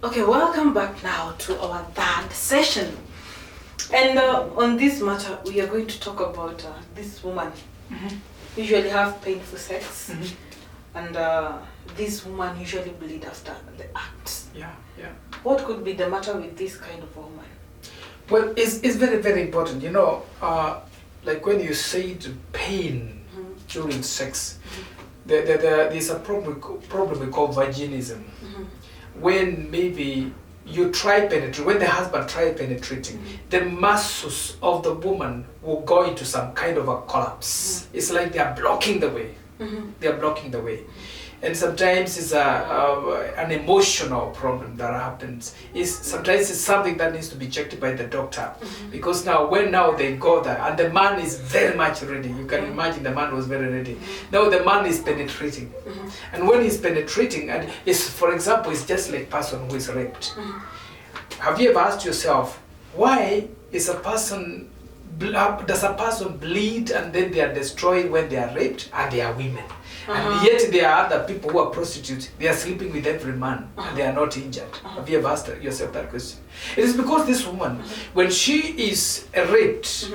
Okay, welcome back now to our third session. And on this matter, we are going to talk about this woman usually have painful sex, and this woman usually bleed after the act. Yeah. What could be the matter with this kind of woman? Well, it's very, very important. Like when you say the pain during sex, there's a problem we call vaginism. When maybe you try penetrating, when the husband try penetrating, the muscles of the woman will go into some kind of a collapse. It's like they are blocking the way. They are blocking the way. And sometimes it's an emotional problem that happens. Sometimes it's something that needs to be checked by the doctor. Because when they go there, and the man is very much ready. You can imagine the man was very ready. Now the man is penetrating. And when he's penetrating, and for example, it's just like person who is raped. Have you ever asked yourself, why does a person bleed and then they are destroyed when they are raped and they are women? And yet there are other people who are prostitutes. They are sleeping with every man and they are not injured. Have you ever asked yourself that question? It is because this woman, when she is raped,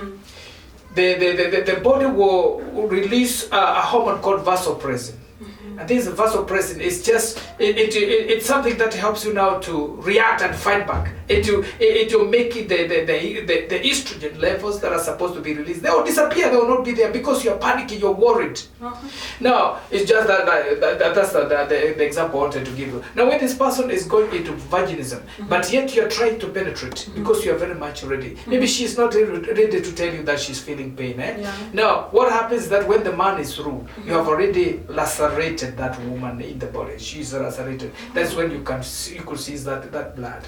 the body will release a hormone called vasopressin. And this vasopressin is just, it's something that helps you now to react and fight back. It will make it the estrogen levels that are supposed to be released, they will disappear, they will not be there because you're panicking, you're worried. Now, it's just that's the example I wanted to give you. Now, when this person is going into vaginism, but yet you're trying to penetrate because you're very much ready. Maybe she's not ready to tell you that she's feeling pain. Now, what happens is that when the man is through, you have already lacerated that woman in the body. She's lacerated. That's when you could see that blood.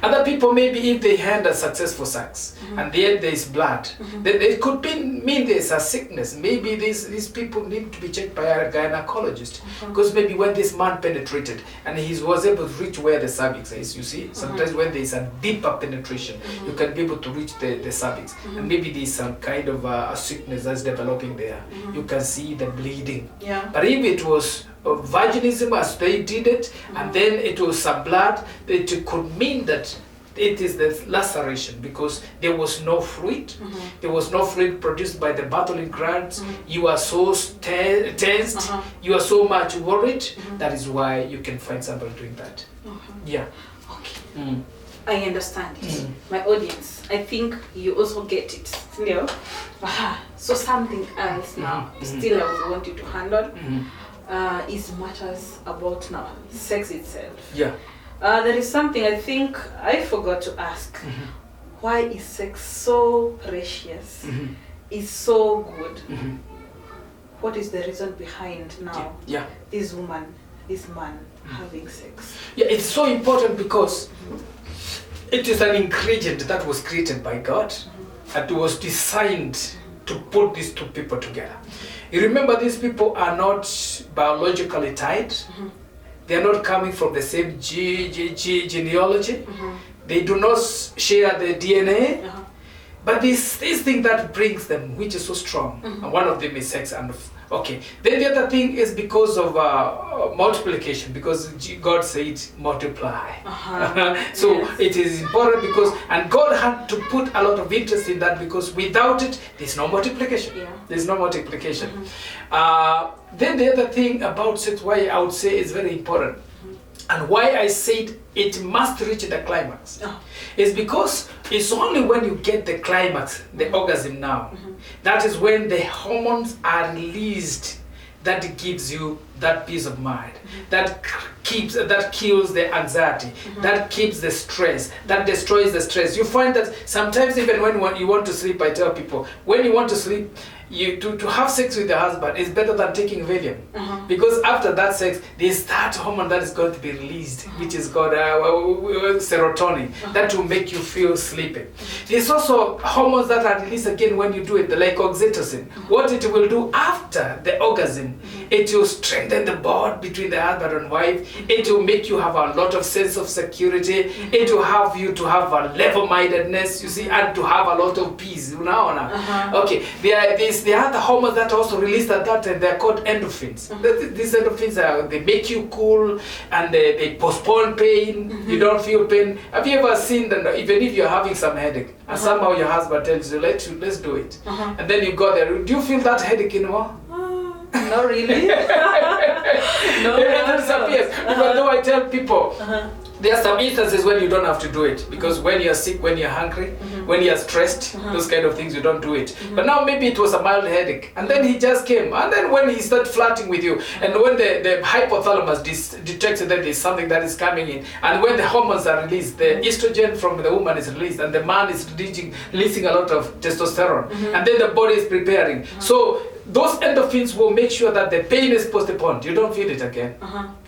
Other people, maybe if they had a successful sex and then there is blood, then it could mean there's a sickness. Maybe these people need to be checked by a gynecologist. Because maybe when this man penetrated and he was able to reach where the cervix is, you see, sometimes when there is a deeper penetration, you can be able to reach the cervix. And maybe there is some kind of a sickness that's developing there. You can see the bleeding. But if it was vaginism as they did it, and then it was some blood, it could mean that it is the laceration because there was no fluid. There was no fluid produced by the battling glands. You are so tensed. You are so much worried. That is why you can find somebody doing that. Yeah. Okay. I understand it. My audience, I think you also get it. Still. So something else now, still I would want you to handle. Is matters about now sex itself. There is something I think I forgot to ask. Why is sex so precious? Is so good? What is the reason behind now this woman, this man having sex? It's so important because it is an ingredient that was created by God and it was designed to put these two people together. You remember, these people are not biologically tied. They are not coming from the same genealogy. They do not share the DNA. But this thing that brings them, which is so strong, and one of them is sex. And okay, then the other thing is because of multiplication, because God said multiply. So it is important because, and God had to put a lot of interest in that because without it, there's no multiplication. There's no multiplication. Then the other thing about sex, why I would say is very important, and why I said it must reach the climax, is because it's only when you get the climax, the orgasm now, that is when the hormones are released that gives you that peace of mind, that kills the anxiety, that keeps the stress, that destroys the stress. You find that sometimes even when you want to sleep, I tell people, when you want to sleep, to have sex with your husband is better than taking Valium, because after that sex, there's that hormone that is going to be released, which is called serotonin, that will make you feel sleepy. There's also hormones that are released again when you do it, like oxytocin. What it will do after the orgasm, it will strengthen the bond between the husband and wife. It will make you have a lot of sense of security. It will have you to have a level-mindedness, you see, and to have a lot of peace. Okay, there is is there are the hormones that are also released at that time. They're called endorphins. These endorphins they make you cool, and they postpone pain. You don't feel pain. Have you ever seen that even if you're having some headache and somehow your husband tells you, let's do it, and then you go there, do you feel that headache anymore? Not really. No, it disappears. Even though I tell people, there are some instances when you don't have to do it, because when you're sick, when you're hungry, when you're stressed, those kind of things, you don't do it. But now maybe it was a mild headache, and then he just came, and then when he started flirting with you, and when the hypothalamus detects that there's something that is coming in, and when the hormones are released, the estrogen from the woman is released, and the man is releasing a lot of testosterone, and then the body is preparing. So those endorphins will make sure that the pain is postponed. You don't feel it again.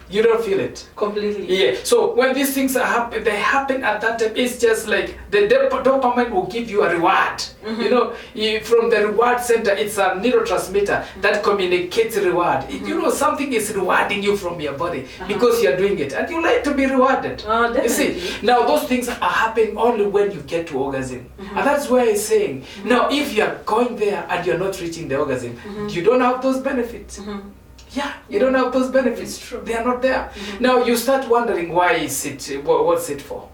You don't feel it completely. Yeah. So when these things are happen, they happen at that time. It's just like the dopamine will give you a reward. You know, from the reward center, it's a neurotransmitter that communicates reward. You know, something is rewarding you from your body because you're doing it, and you like to be rewarded. You see, now those things are happening only when you get to orgasm, and that's why I'm saying now if you're going there and you're not reaching the orgasm, you don't have those benefits. Yeah, you don't have those benefits. It's true. They are not there. Now you start wondering, why is it? What's it for?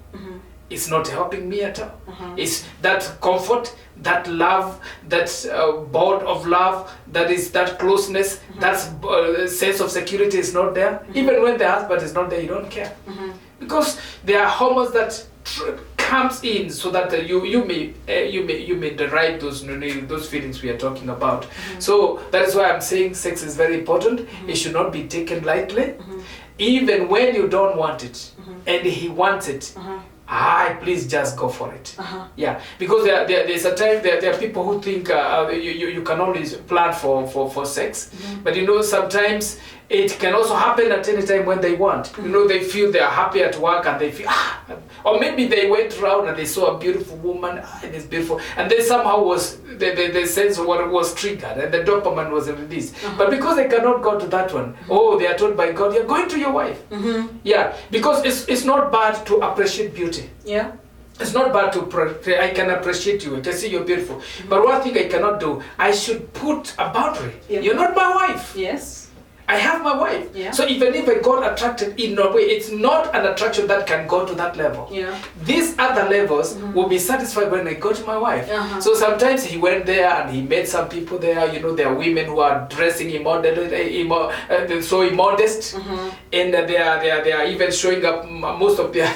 It's not helping me at all. It's that comfort, that love, that bond of love, that is that closeness, that sense of security is not there. Even when the husband is not there, you don't care, because there are hormones that comes in so that you may derive those feelings we are talking about. So that is why I'm saying sex is very important. It should not be taken lightly, even when you don't want it and he wants it. Please just go for it. Yeah, because there's a time there are people who think you can always plan for sex, but you know, sometimes it can also happen at any time when they want. You know, they feel they are happy at work and they feel or maybe they went around and they saw a beautiful woman, and it's beautiful, and then somehow was the sense of what was triggered and the dopamine was released. But because they cannot go to that one, they are told by God, you're going to your wife. Yeah, because it's not bad to appreciate beauty. Yeah. It's not bad to I can appreciate you, I can see you're beautiful. But one thing I cannot do, I should put a boundary. You're not my wife. Yes. I have my wife. Yeah. So even if I got attracted in a way, it's not an attraction that can go to that level. Yeah. These other levels will be satisfied when I go to my wife. So sometimes he went there and he met some people there. You know, there are women who are dressing so immodest, and they are even showing up most of their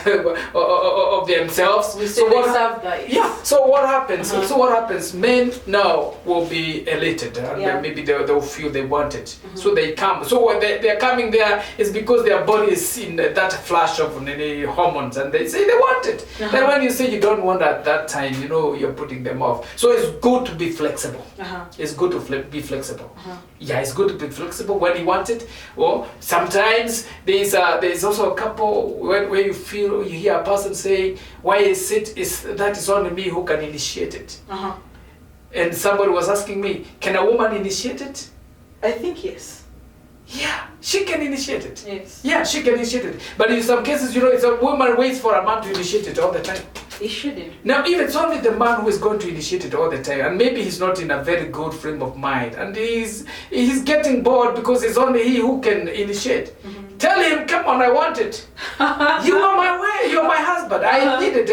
of themselves. So what happens? So what happens? Men now will be elated, and maybe they'll feel they want it, so they come. So when they're coming there is because their body is in that flash of hormones, and they say they want it. Then when you say you don't want at that time, you know, you're putting them off. So it's good to be flexible. It's good to be flexible. Yeah, it's good to be flexible when you want it. Or sometimes there's also a couple where you hear a person saying, why is that is only me who can initiate it. And somebody was asking me, can a woman initiate it? I think yes. Yeah, she can initiate it. Yes. Yeah, she can initiate it. But in some cases, you know, it's a woman waits for a man to initiate it all the time. He shouldn't. Now, if it's only the man who is going to initiate it all the time, and maybe he's not in a very good frame of mind, and he's getting bored because it's only he who can initiate. Tell him, come on, I want it. You are my way, you're my husband. I need it,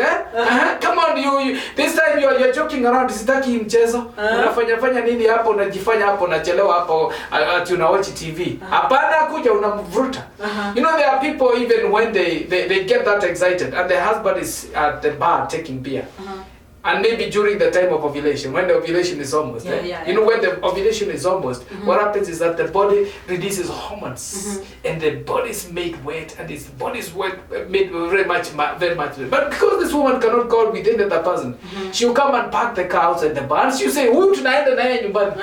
Come on, you this time you're joking around, sitaki mchezo. Unafanya nini hapo, unajifanya hapo, unachelewa hapo, ati unawatch TV. Hapana, kuja unamvuruta. You know, there are people even when they get that excited and the husband is at the bar taking beer. And maybe during the time of ovulation, when the ovulation is almost there. You know, when the ovulation is almost, what happens is that the body releases hormones, and the body is made wet, and its body is made very much wet. But because this woman cannot go with any other person, she'll come and park the car outside the bar, and she'll say, tunaenda na yeye nyumbani.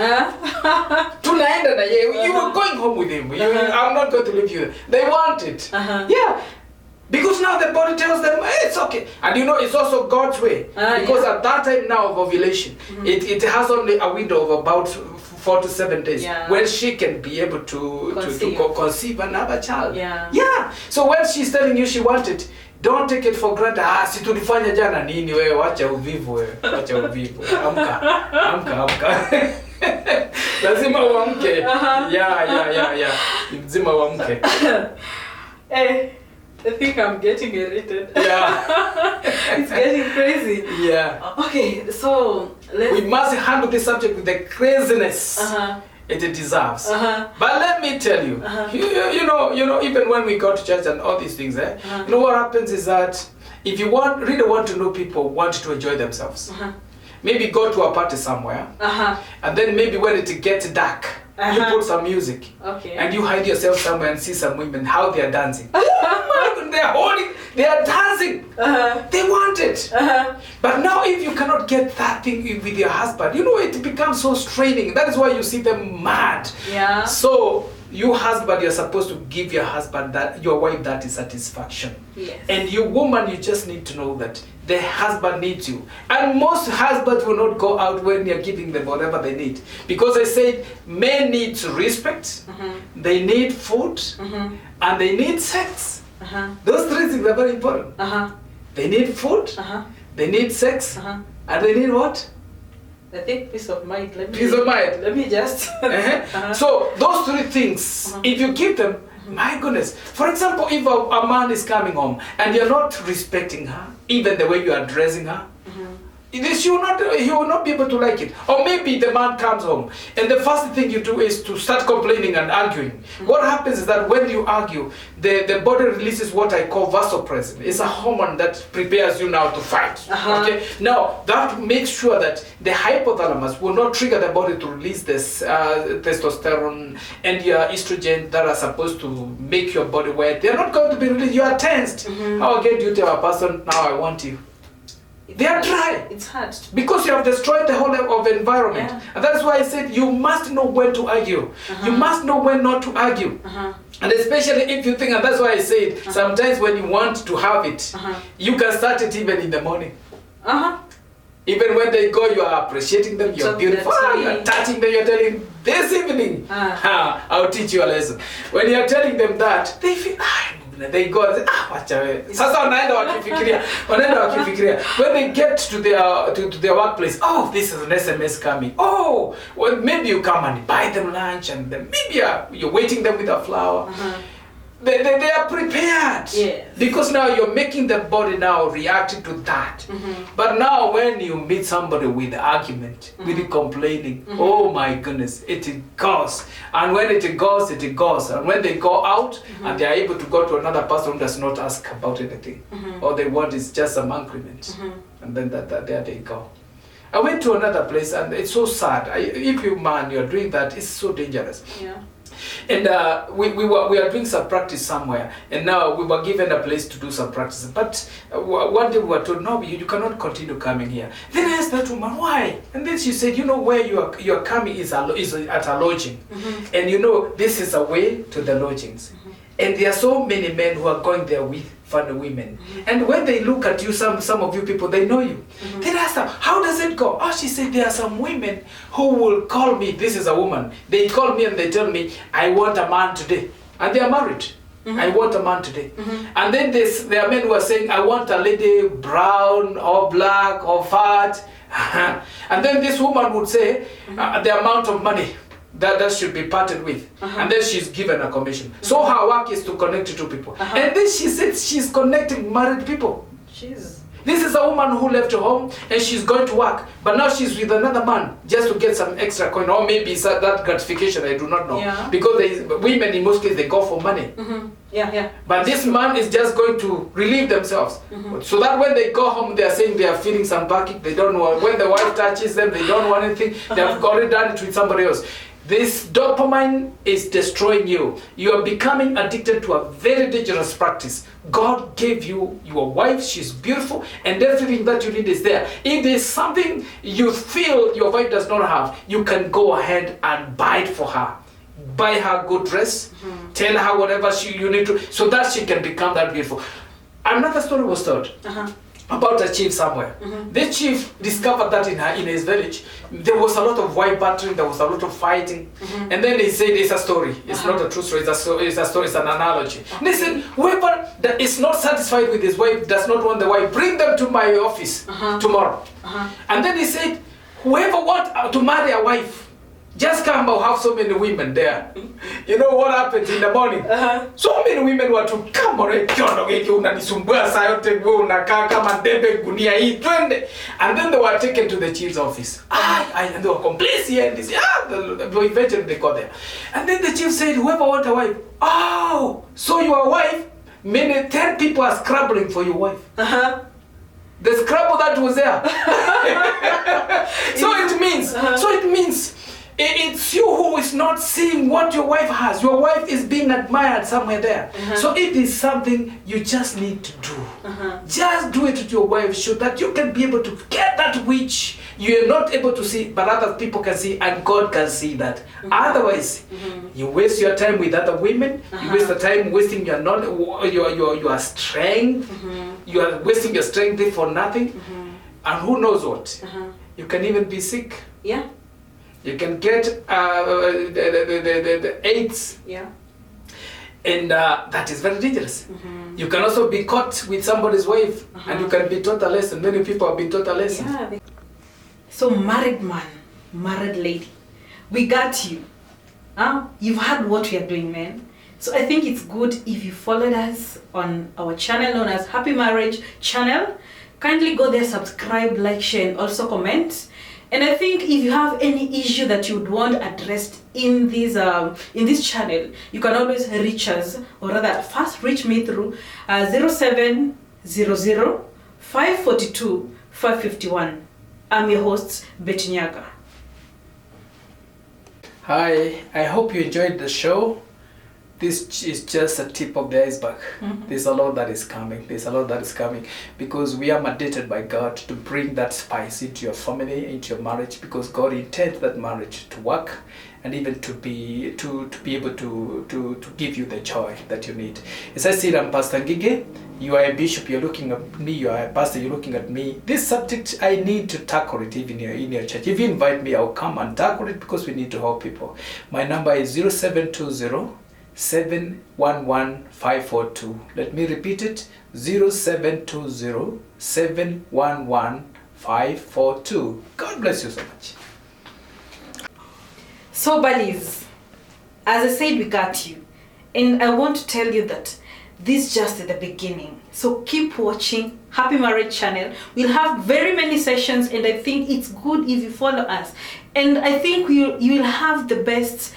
Tunaenda na yeye. You are going home with him. I'm not going to leave you. They want it. Yeah. Because now the body tells them, it's okay. And you know, it's also God's way. Because at that time now of ovulation, it has only a window of about 4 to 7 days when she can be able to conceive and have a child. Yeah. So when she's telling you she wants it, don't take it for granted. Si tulifanya jana nini wewe, wacha uvivu wewe. Wacha uvivu. Amka. Lazima uamke. Yeah. Lazima uamke. Hey, I think I'm getting irritated. Yeah. It's getting crazy. Yeah. Okay, so we must handle this subject with the craziness it deserves. But let me tell you, you know, even when we go to church and all these things, you know what happens is that if you really want to know people want to enjoy themselves, maybe go to a party somewhere, and then maybe when it gets dark, you put some music, and you hide yourself somewhere and see some women how they are dancing. They are dancing. They want it. But now if you cannot get that thing with your husband, you know, it becomes so straining. That is why you see them mad. Yeah. So you husband, you're supposed to give your husband your wife that satisfaction. Yes. And you woman, you just need to know that the husband needs you. And most husbands will not go out when you're giving them whatever they need. Because I said men need respect, they need food, and they need sex. Those three things are very important. They need food, they need sex, and they need what? I think peace of mind. Peace of mind. Let me just. So those three things, if you give them, my goodness. For example, if a man is coming home and you're not respecting her, even the way you are dressing her, he will not be able to like it. Or maybe the man comes home and the first thing you do is to start complaining and arguing. What happens is that when you argue, the body releases what I call vasopressin. It's a hormone that prepares you now to fight. Okay. Now that makes sure that the hypothalamus will not trigger the body to release this testosterone and your estrogen that are supposed to make your body wet. They're not going to be released. You are tensed. How again do you tell a person, now I want you? They are dry. It's hard. Because you have destroyed the whole of the environment. Yeah. And that's why I said you must know when to argue. You must know when not to argue. And especially if you think, and that's why I said, sometimes when you want to have it, you can start it even in the morning. Even when they go, you are appreciating them, you're beautiful, you are touching them, you're telling them, this evening, I'll teach you a lesson. When you're telling them that, they feel, they go and say, wacha wewe. Sasa wanaenda wakifikiria. When they get to their workplace, oh, this is an SMS coming. Oh, well, maybe you come and buy them lunch, and then maybe you're waiting them with a flower. They are prepared. Yes. Because now you're making the body now reacting to that. But now when you meet somebody with argument, with complaining, oh my goodness, it goes. And when it goes, it goes. And when they go out and they are able to go to another person who does not ask about anything, all they want is just some increment. And then there they go. I went to another place and it's so sad. If you're doing that, it's so dangerous. Yeah. And we are doing some practice somewhere, and now we were given a place to do some practice. But one day we were told, no, you cannot continue coming here. Then I asked that woman, why? And then she said, you know, where you are coming is at a lodging, and you know this is a way to the lodgings, and there are so many men who are going there with funny women, and when they look at you, some of you people, they know you. Then I asked her, how does it go? Oh, she said there are some women who will call me. This is a woman. They call me and they tell me, I want a man today, and they are married. I want a man today. And then there are men who are saying, I want a lady brown or black or fat. And then this woman would say the amount of money that should be parted with, and then she's given a commission. So her work is to connect to two people, and then she said she's connecting married people. This is a woman who left home and she's going to work, but now she's with another man just to get some extra coin, or maybe it's that gratification, I do not know. Because women in most cases, they go for money. But this man is just going to relieve themselves, so that when they go home, they are saying they are feeling some backache. They don't know when the wife touches them. They don't want anything. They have already done it with somebody else. This dopamine is destroying you. You are becoming addicted to a very dangerous practice. God gave you your wife, she's beautiful, and everything that you need is there. If there's something you feel your wife does not have, you can go ahead and buy it for her. Buy her a good dress, tell her whatever you need to, so that she can become that beautiful. Another story was told about a chief somewhere. The chief discovered that in his village there was a lot of wife battering, there was a lot of fighting, and then he said it's a story. It's not a true story. It's a story. It's an analogy. And he said, whoever that is not satisfied with his wife, does not want the wife, bring them to my office tomorrow. And then he said, whoever wants to marry a wife, Just come and have so many women there. You know what happens in the morning? So many women were to come already. Unanisumbua saa yote wewe unakaa kama debe gunia hii twende. And then they were taken to the chief's office. And they were complacent. Eventually they got there. And then the chief said, whoever want a wife. Oh, so your wife, many 10 people are scrabbling for your wife. The scrabble that was there. So it means it's you who is not seeing what your wife has. Your wife is being admired somewhere there. So it is something you just need to do. Just do it with your wife so that you can be able to get that which you are not able to see, but other people can see and God can see that. Otherwise, you waste your time with other women. You waste the time wasting your strength. You are wasting your strength for nothing. And who knows what? You can even be sick. Yeah. You can get the AIDS. Yeah. And that is very dangerous. You can also be caught with somebody's wife and you can be taught a lesson. Many people have been taught a lesson. Yeah. So married man, married lady, we got you. You've heard what we are doing, man. So I think it's good if you followed us on our channel known as Happy Marriage channel. Kindly go there, subscribe, like, share, and also comment. And I think if you have any issue that you would want addressed in this channel, you can always reach us, or rather first reach me through 0700 542 551. I'm your host, Betty Nyaga. Hi, I hope you enjoyed the show. This is just a tip of the iceberg. There's a lot that is coming. Because we are mandated by God to bring that spice into your family, into your marriage, because God intends that marriage to work and even to be able to give you the joy that you need. As I said, I'm Pastor Ngige. You are a bishop, you're looking at me, you are a pastor, you're looking at me. This subject, I need to tackle it even in your church. If you invite me, I'll come and tackle it because we need to help people. My number is 0720 711 542. Let me repeat it. 0720 711 542. God bless you so much. So buddies, as I said, we got you. And I want to tell you that this is just at the beginning. So keep watching Happy Marriage channel. We'll have very many sessions and I think it's good if you follow us. And I think you will have the best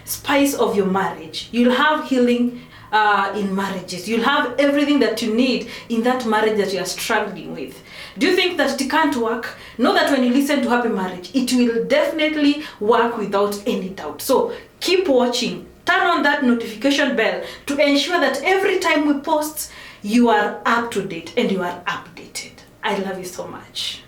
spice of your marriage. You'll have healing in marriages. You'll have everything that you need in that marriage that you are struggling with. Do you think that it can't work? Know that when you listen to Happy Marriage, it will definitely work without any doubt. So keep watching. Turn on that notification bell to ensure that every time we post, you are up to date and you are updated. I love you so much.